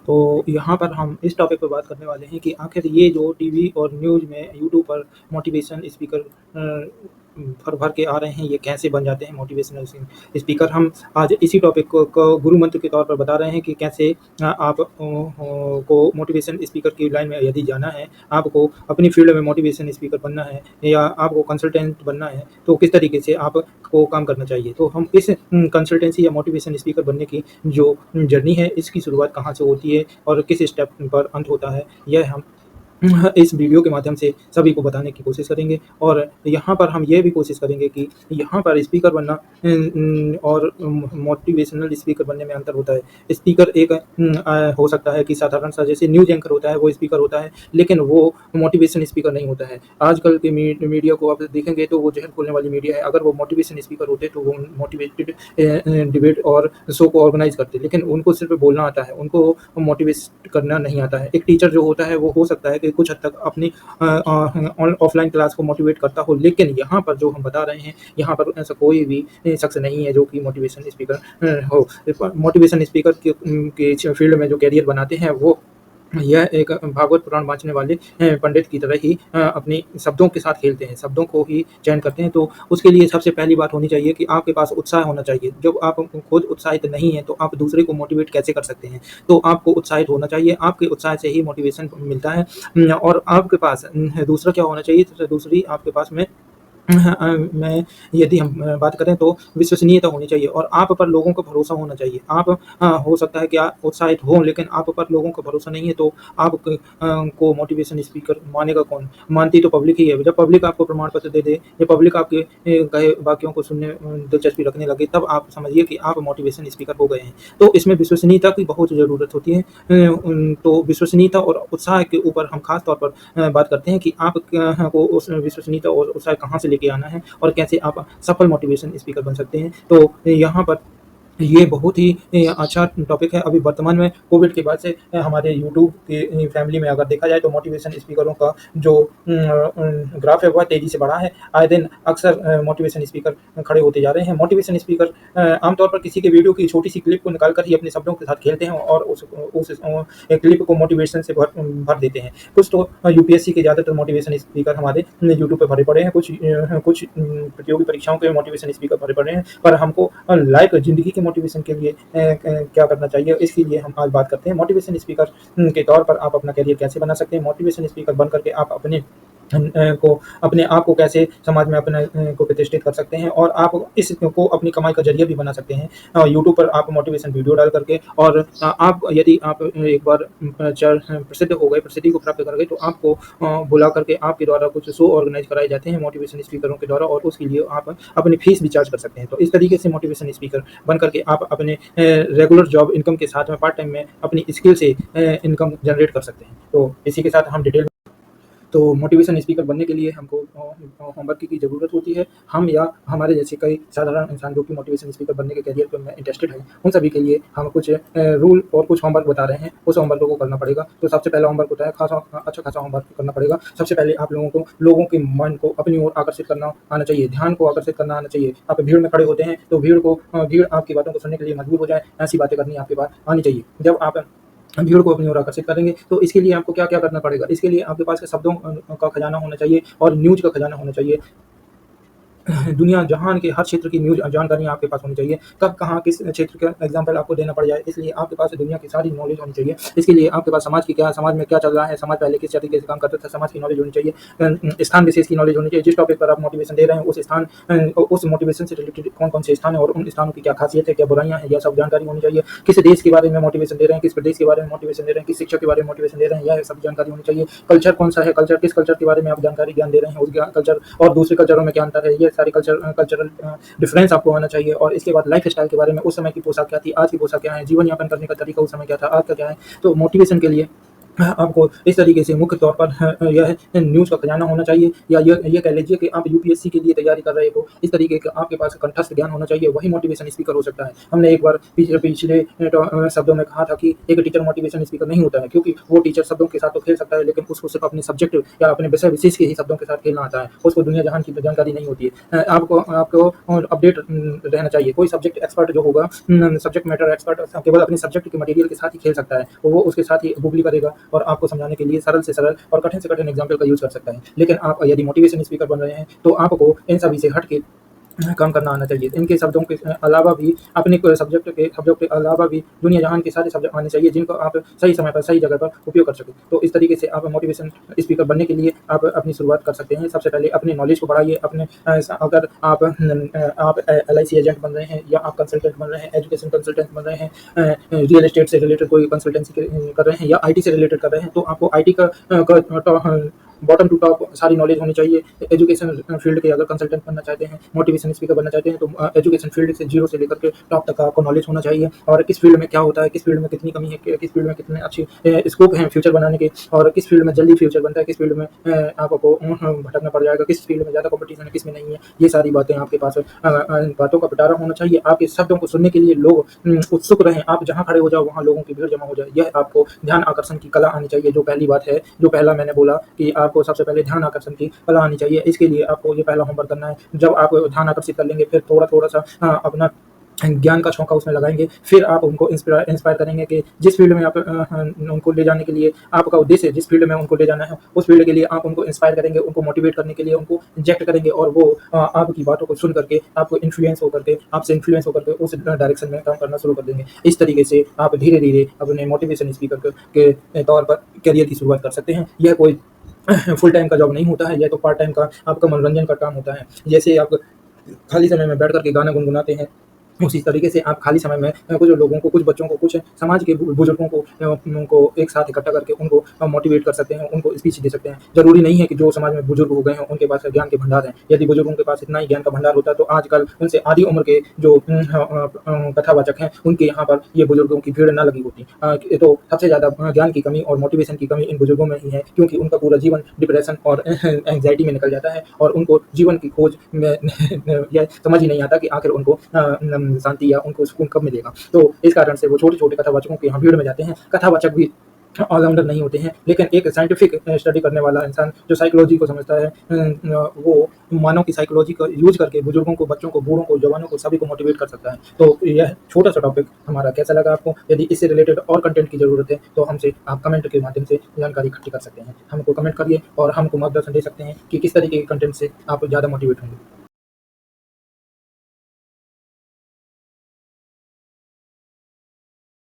तो यहाँ पर हम इस टॉपिक पे बात करने वाले हैं कि आखिर ये जो टीवी और न्यूज़ में यूट्यूब पर मोटिवेशन स्पीकर भर के आ रहे हैं, ये कैसे बन जाते हैं मोटिवेशनल स्पीकर। हम आज इसी टॉपिक को गुरु मंत्र के तौर पर बता रहे हैं कि कैसे आप को मोटिवेशन स्पीकर की लाइन में यदि जाना है, आपको अपनी फील्ड में मोटिवेशन स्पीकर बनना है या आपको कंसल्टेंट बनना है, तो किस तरीके से आपको काम करना चाहिए। तो हम इस कंसल्टेंसी या मोटिवेशन स्पीकर बनने की जो जर्नी है, इसकी शुरुआत कहाँ से होती है और किस स्टेप पर अंत होता है, यह हम इस वीडियो के माध्यम से सभी को बताने की कोशिश करेंगे। और यहाँ पर हम ये भी कोशिश करेंगे कि यहाँ पर स्पीकर बनना और मोटिवेशनल स्पीकर बनने में अंतर होता है। स्पीकर एक हो सकता है कि साधारण सा जैसे न्यूज़ एंकर होता है वो स्पीकर होता है, लेकिन वो मोटिवेशन स्पीकर नहीं होता है। आजकल के मीडिया को आप देखेंगे तो वो जहर खोलने वाली मीडिया है। अगर वो मोटिवेशन स्पीकर होते तो वो मोटिवेटेड डिबेट और शो को ऑर्गेनाइज करते, लेकिन उनको सिर्फ बोलना आता है, उनको मोटिवेट करना नहीं आता है। एक टीचर जो होता है वो हो सकता है कि कुछ हद तक अपनी ऑफलाइन क्लास को मोटिवेट करता हो, लेकिन यहाँ पर जो हम बता रहे हैं, यहाँ पर ऐसा कोई भी शख्स नहीं है जो कि मोटिवेशन स्पीकर हो। मोटिवेशन स्पीकर के फील्ड में जो कैरियर बनाते हैं वो यह एक भागवत पुराण बाँचने वाले पंडित की तरह ही अपने शब्दों के साथ खेलते हैं, शब्दों को ही चयन करते हैं। तो उसके लिए सबसे पहली बात होनी चाहिए कि आपके पास उत्साह होना चाहिए। जब आप खुद उत्साहित नहीं हैं, तो आप दूसरे को मोटिवेट कैसे कर सकते हैं? तो आपको उत्साहित होना चाहिए, आपके उत्साह से ही मोटिवेशन मिलता है। और आपके पास दूसरा क्या होना चाहिए? तो दूसरी आपके पास में मैं यदि हम बात करें तो विश्वसनीयता होनी चाहिए और आप पर लोगों का भरोसा होना चाहिए। आप हो सकता है कि आप उत्साहित हों, लेकिन आप पर लोगों का भरोसा नहीं है, तो आप को मोटिवेशन स्पीकर मानेगा कौन? मानती तो पब्लिक ही है। जब पब्लिक आपको प्रमाण पत्र दे दे या पब्लिक आपके कहे वाक्यों को सुनने दिलचस्पी रखने लगे, तब आप समझिए कि आप मोटिवेशन स्पीकर हो गए हैं। तो इसमें विश्वसनीयता की बहुत ज़रूरत होती है। तो विश्वसनीयता और उत्साह के ऊपर हम खास तौर पर बात करते हैं कि आप को उस विश्वसनीयता और उत्साह कहाँ से लेके आना है और कैसे आप सफल मोटिवेशन स्पीकर बन सकते हैं। तो यहाँ पर ये बहुत ही अच्छा टॉपिक है। अभी वर्तमान में कोविड के बाद से हमारे यूट्यूब के फैमिली में अगर देखा जाए तो मोटिवेशन स्पीकरों का जो ग्राफ है वह तेज़ी से बढ़ा है। आए दिन अक्सर मोटिवेशन स्पीकर खड़े होते जा रहे हैं। मोटिवेशन स्पीकर आमतौर पर किसी के वीडियो की छोटी सी क्लिप को निकाल कर ही अपने शब्दों के साथ खेलते हैं और उस क्लिप को मोटिवेशन से भर देते हैं। कुछ तो यूपीएससी के ज़्यादातर मोटिवेशन स्पीकर हमारे यूट्यूब पर भरे पड़े हैं। कुछ प्रतियोगी परीक्षाओं के मोटिवेशन स्पीकर भरे पड़े हैं। पर हमको लाइफ ज़िंदगी के मोटिवेशन के लिए क्या करना चाहिए, इसके लिए हम आज बात करते हैं। मोटिवेशन स्पीकर के तौर पर आप अपना करियर कैसे बना सकते हैं? मोटिवेशन स्पीकर बन करके आप अपने आप को कैसे समाज में अपने को प्रतिष्ठित कर सकते हैं और आप इसको अपनी कमाई का ज़रिया भी बना सकते हैं। यूट्यूब पर आप मोटिवेशन वीडियो डाल करके और आप यदि आप एक बार प्रसिद्ध हो गए, प्रसिद्धि को प्राप्त कर गए, तो आपको बुला करके आपके द्वारा कुछ शो ऑर्गेनाइज कराए जाते हैं मोटिवेशन स्पीकरों के द्वारा और उसके लिए आप अपनी फीस भी चार्ज कर सकते हैं। तो इस तरीके से मोटिवेशन स्पीकर बन करके आप अपने रेगुलर जॉब इनकम के साथ में पार्ट टाइम में अपनी स्किल से इनकम जनरेट कर सकते हैं। तो इसी के साथ हम डिटेल तो मोटिवेशन स्पीकर बनने के लिए हमको होमवर्क की ज़रूरत होती है। हम या हमारे जैसे कई साधारण इंसान जो कि मोटिवेशन स्पीकर बनने के करियर पर में इंटरेस्टेड हैं, उन सभी के लिए हम कुछ रूल और कुछ होमवर्क बता रहे हैं। उस होमवर्क को करना पड़ेगा। तो सबसे पहला होमवर्क होता है अच्छा खासा होमवर्क करना पड़ेगा। सबसे पहले आप लोगों के मन को अपनी ओर आकर्षित करना आना चाहिए, ध्यान को आकर्षित करना आना चाहिए। आप भीड़ में खड़े होते हैं तो भीड़ आपकी बातों को सुनने के लिए मजबूर हो जाए, ऐसी बातें करनी आपके पास आनी चाहिए। जब आप भीड़ को अपनी ओर आकर्षित करेंगे तो इसके लिए आपको क्या-क्या करना पड़ेगा? इसके लिए आपके पास शब्दों का खजाना होना चाहिए और न्यूज़ का खजाना होना चाहिए। दुनिया जहान के हर क्षेत्र की न्यूज़ जानकारी आपके पास होनी चाहिए। कब कहाँ किस क्षेत्र का एग्जाम्पल आपको देना पड़ जाए, इसलिए आपके पास दुनिया की सारी नॉलेज होनी चाहिए। इसके लिए आपके पास समाज में क्या चल रहा है, समाज पहले किस तरीके से काम करता था, समाज की नॉलेज होनी चाहिए। स्थान विशेष की नॉलेज होनी चाहिए। जिस टॉपिक पर आप मोटिवेशन दे रहे हैं उस मोटिवेशन से रिलेटेड कौन-कौन से स्थान है और उन स्थानों की क्या खासियत है, क्या बुराइयाँ हैं, यह सब जानकारी होनी चाहिए। किस देश के बारे में मोटिवेशन दे रहे हैं, किस प्रदेश के बारे में मोटिवेशन दे रहे हैं, किस शिक्षक के बारे में मोटिवेशन दे रहे हैं, यह सब जानकारी होनी चाहिए। कल्चर कौन-सा है, किस कल्चर के बारे में आप जानकारी ज्ञान दे रहे हैं, उस कल्चर और दूसरे कल्चरों में क्या अंतर है, ये सारे कल्चरल डिफरेंस आपको आना चाहिए। और इसके बाद लाइफस्टाइल के बारे में, उस समय की पोशाक क्या थी, आज की पोशाक क्या है, जीवन यापन करने का तरीका उस समय क्या था, आज का क्या है। तो मोटिवेशन के लिए आपको इस तरीके से मुख्य तौर पर यह न्यूज़ का खजाना होना चाहिए, या ये कह लीजिए कि आप यूपीएससी के लिए तैयारी कर रहे हो, इस तरीके का आपके पास कंठस्थ ज्ञान होना चाहिए, वही मोटिवेशन स्पीकर हो सकता है। हमने एक बार पिछले शब्दों में कहा था कि एक टीचर मोटिवेशन स्पीकर नहीं होता है, क्योंकि वो टीचर शब्दों के साथ तो खेल सकता है, लेकिन उसको सिर्फ अपने सब्जेक्ट या अपने विषय विशेष के ही शब्दों के साथ खेलना आता है, उसको दुनिया जहान की जानकारी नहीं होती है। आपको आपको अपडेट रहना चाहिए। कोई सब्जेक्ट एक्सपर्ट जो होगा, सब्जेक्ट मैटर एक्सपर्ट केवल अपने सब्जेक्ट के मटेरियल के साथ ही खेल सकता है, वो उसके साथ ही गूगली करेगा और आपको समझाने के लिए सरल से सरल और कठिन से कठिन एग्जाम्पल का यूज़ कर सकता है। लेकिन आप यदि मोटिवेशन स्पीकर बन रहे हैं, तो आपको इन सभी से हट के काम करना आना चाहिए। इनके शब्दों के अलावा भी अपने शब्दों के अलावा भी दुनिया जहान के सारे शब्द आने चाहिए, जिनको आप सही समय पर सही जगह पर उपयोग कर सकें। तो इस तरीके से आप मोटिवेशन स्पीकर बनने के लिए आप अपनी शुरुआत कर सकते हैं। सबसे पहले अपने नॉलेज को बढ़ाइए। अगर आप एलआईसी एजेंट बन रहे हैं, या आप कंसल्टेंट बन रहे हैं, एजुकेशन कंसल्टेंट बन रहे हैं, रियल एस्टेट से रिलेटेड कोई कंसल्टेंसी कर रहे हैं, या आईटी से रिलेटेड कर रहे हैं, तो आपको आईटी का बॉटम टू टॉप सारी नॉलेज होनी चाहिए। एजुकेशन फील्ड के अगर कंसल्टेंट बनना चाहते हैं, मोटिवेशन स्पीकर बनना चाहते हैं, तो एजुकेशन फील्ड से जीरो से लेकर के टॉप तक का आपको नॉलेज होना चाहिए, और किस फील्ड में क्या होता है, किस फील्ड में कितनी कमी है, किस फील्ड में कितने अच्छे स्कोप हैं फ्यूचर बनाने के, और किस फील्ड में जल्दी फ्यूचर बनता है, किस फील्ड में आपको भटकना पड़ जाएगा, किस फील्ड में ज़्यादा कॉम्पिटिशन है, किस में नहीं है। ये सारी बातें आपके पास बातों का पिटारा होना चाहिए। आपके शब्दों को सुनने के लिए लोग उत्सुक रहें। आप जहाँ खड़े हो जाओ, वहाँ लोगों की भीड़ जमा हो जाए। यह आपको ध्यान आकर्षण की कला आनी चाहिए। जो पहली बात है, जो पहला मैंने बोला कि आपको सबसे पहले ध्यान आकर्षण की कला आनी चाहिए। इसके लिए आपको ये पहला होमवर्क करना है। जब आप ध्यान आकर्षित कर लेंगे, फिर थोड़ा सा अपना ज्ञान का छौंका उसमें लगाएंगे, फिर आप उनको इंस्पायर करेंगे कि जिस फील्ड में आप उनको ले जाने के लिए आपका उद्देश्य है, जिस फील्ड में उनको ले जाना है, उस फील्ड के लिए आप उनको इंस्पायर करेंगे, उनको मोटिवेट करने के लिए उनको इंजेक्ट करेंगे, और वो आपकी बातों को सुन करके आपको आपसे इन्फ्लुएंस होकर के उस डायरेक्शन में काम करना शुरू कर देंगे। इस तरीके से आप धीरे धीरे अपने मोटिवेशन स्पीकर के तौर पर करियर की शुरुआत कर सकते हैं। यह कोई फुल टाइम का जॉब नहीं होता है, यह तो पार्ट टाइम का आपका मनोरंजन का काम होता है। जैसे आप खाली समय में बैठ कर के गाना गुनगुनाते हैं, उसी तरीके से आप खाली समय में कुछ लोगों को, कुछ बच्चों को, कुछ समाज के बुजुर्गों को उनको एक साथ इकट्ठा करके उनको मोटिवेट कर सकते हैं, उनको स्पीच दे सकते हैं। ज़रूरी नहीं है कि जो समाज में बुजुर्ग हो गए हैं उनके पास ज्ञान के भंडार हैं। यदि बुजुर्गों के पास इतना ही ज्ञान का भंडार होता, तो आजकल उनसे आधी उम्र के जो कथावाचक हैं, उनके यहाँ पर ये बुजुर्गों की भीड़ न लगी होती। तो सबसे ज़्यादा ज्ञान की कमी और मोटिवेशन की कमी इन बुजुर्गों में ही है, क्योंकि उनका पूरा जीवन डिप्रेशन और एंग्जाइटी में निकल जाता है, और उनको जीवन की खोज में यह समझ ही नहीं आता कि आखिर उनको शांति या उनको सुकून कब मिलेगा। तो इस कारण से वो छोटे-छोटे कथावाचकों के यहाँ भीड़ में जाते हैं। कथावाचक भी ऑलराउंडर नहीं होते हैं, लेकिन एक साइंटिफिक स्टडी करने वाला इंसान जो साइकोलॉजी को समझता है, वो मानव की साइकोलॉजी का यूज़ करके बुजुर्गों को, बच्चों को, बूढ़ों को, जवानों को, सभी को मोटिवेट कर सकता है। तो यह छोटा-सा टॉपिक हमारा कैसा लगा आपको? यदि इससे रिलेटेड और कंटेंट की ज़रूरत है, तो हमसे आप कमेंट के माध्यम से जानकारी इकट्ठी कर सकते हैं। हमको कमेंट करिए और हमको मार्गदर्शन दे सकते हैं कि किस तरीके के कंटेंट से आप ज़्यादा मोटिवेट होंगे।